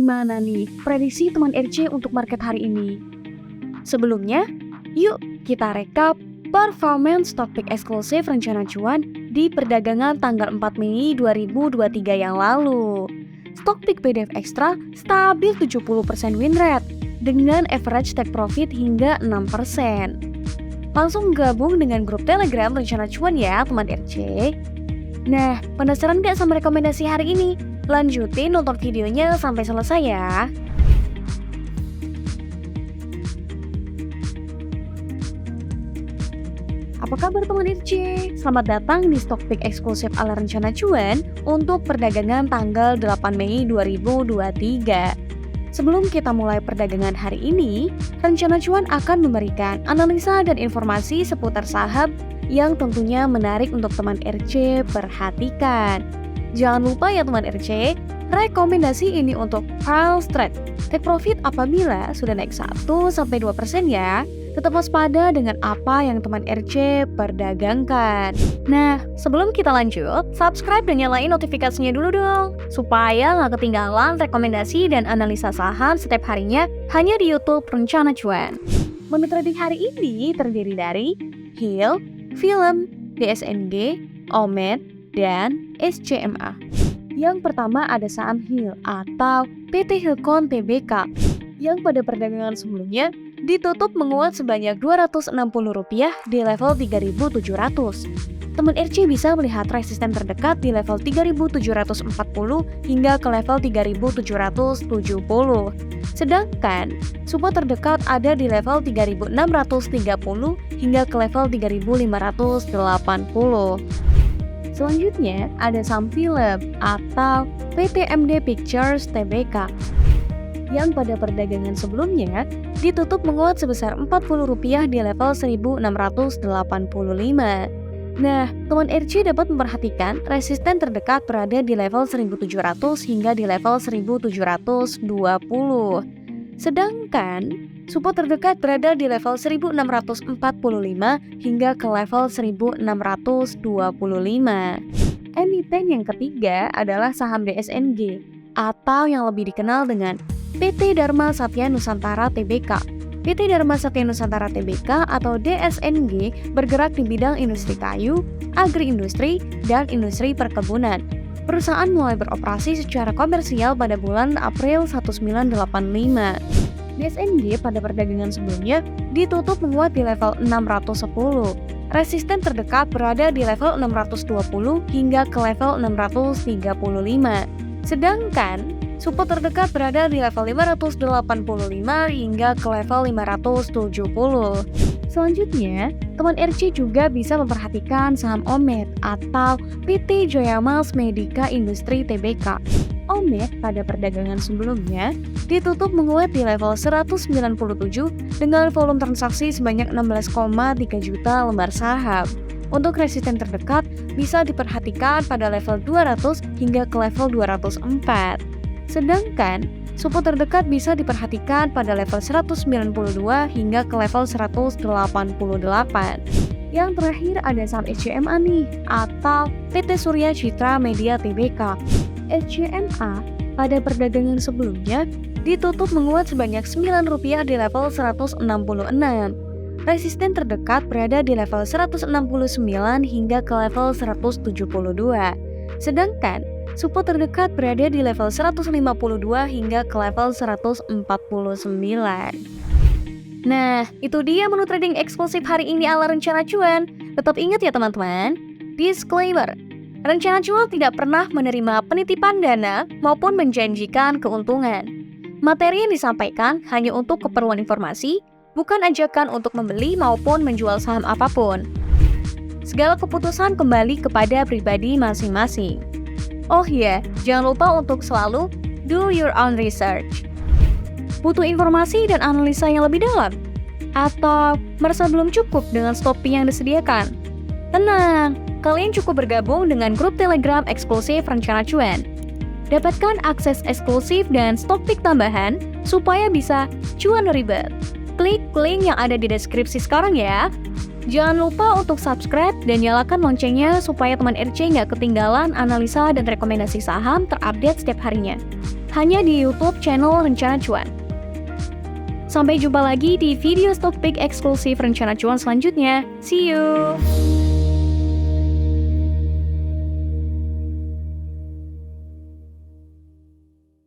Gimana nih prediksi teman RC untuk market hari ini? Sebelumnya, yuk kita rekap performance stock pick eksklusif rencana cuan di perdagangan tanggal 4 Mei 2023 yang lalu. Stock pick PDF Extra stabil 70% win rate dengan average take profit hingga 6%. Langsung gabung dengan grup Telegram rencana cuan ya teman RC. Nah, penasaran gak sama rekomendasi hari ini? Lanjutin nonton videonya sampai selesai ya. Apa kabar teman RC? Selamat datang di Stock Pick eksklusif ala rencana cuan untuk perdagangan tanggal 8 Mei 2023. Sebelum kita mulai perdagangan hari ini, rencana cuan akan memberikan analisa dan informasi seputar saham yang tentunya menarik untuk teman RC perhatikan. Jangan lupa ya teman RC, rekomendasi ini untuk Pearl Trade. Take profit apabila sudah naik 1-2% ya. Tetap waspada dengan apa yang teman RC perdagangkan. Nah, sebelum kita lanjut, subscribe dan nyalain notifikasinya dulu dong, supaya nggak ketinggalan rekomendasi dan analisa saham setiap harinya hanya di YouTube Rencana Cuan. Menu trading hari ini terdiri dari HIL, Film, DSNG, OMED, dan SCMA. Yang pertama ada saham HIL atau PT Hilcon Tbk yang pada perdagangan sebelumnya ditutup menguat sebanyak Rp260 di level 3.700. Teman RC bisa melihat resisten terdekat di level 3.740 hingga ke level 3.770. Sedangkan support terdekat ada di level 3.630 hingga ke level 3.580. Selanjutnya ada saham film atau PT MD Pictures Tbk yang pada perdagangan sebelumnya ditutup menguat sebesar Rp40 di level 1.685. Nah, teman RC dapat memperhatikan resisten terdekat berada di level 1.700 hingga di level 1.720. Sedangkan support terdekat berada di level 1.645 hingga ke level 1.625. Emiten yang ketiga adalah saham DSNG atau yang lebih dikenal dengan PT Dharma Satya Nusantara Tbk. PT Dharma Satya Nusantara Tbk atau DSNG bergerak di bidang industri kayu, agri-industri, dan industri perkebunan. Perusahaan mulai beroperasi secara komersial pada bulan April 1985. DSNG pada perdagangan sebelumnya ditutup menguat di level 610. Resisten terdekat berada di level 620 hingga ke level 635. Sedangkan support terdekat berada di level 585 hingga ke level 570. Selanjutnya, teman RC juga bisa memperhatikan saham OMED atau PT Joyamals Medica Industri Tbk. OMED pada perdagangan sebelumnya ditutup menguat di level 197 dengan volume transaksi sebanyak 16,3 juta lembar saham. Untuk resisten terdekat bisa diperhatikan pada level 200 hingga ke level 204. Sedangkan support terdekat bisa diperhatikan pada level 192 hingga ke level 188. Yang terakhir ada saham SCMA nih atau PT Surya Citra Media Tbk. SCMA pada perdagangan sebelumnya ditutup menguat sebanyak Rp9 di level 166. Resisten terdekat berada di level 169 hingga ke level 172. Sedangkan support terdekat berada di level 152 hingga ke level 149. Nah, itu dia menu trading eksklusif hari ini ala rencana cuan. Tetap ingat ya teman-teman, disclaimer, rencana cuan tidak pernah menerima penitipan dana maupun menjanjikan keuntungan. Materi yang disampaikan hanya untuk keperluan informasi, bukan ajakan untuk membeli maupun menjual saham apapun. Segala keputusan kembali kepada pribadi masing-masing. Oh iya, jangan lupa untuk selalu do your own research. Butuh informasi dan analisa yang lebih dalam? Atau merasa belum cukup dengan stock pick yang disediakan? Tenang, kalian cukup bergabung dengan grup Telegram eksklusif Rencana Cuan. Dapatkan akses eksklusif dan stock pick tambahan supaya bisa cuan ribet. Klik link yang ada di deskripsi sekarang ya. Jangan lupa untuk subscribe dan nyalakan loncengnya supaya teman RC nggak ketinggalan analisa dan rekomendasi saham terupdate setiap harinya. hanya di YouTube channel Rencana Cuan. Sampai jumpa lagi di video Stock Pick eksklusif Rencana Cuan selanjutnya. See you!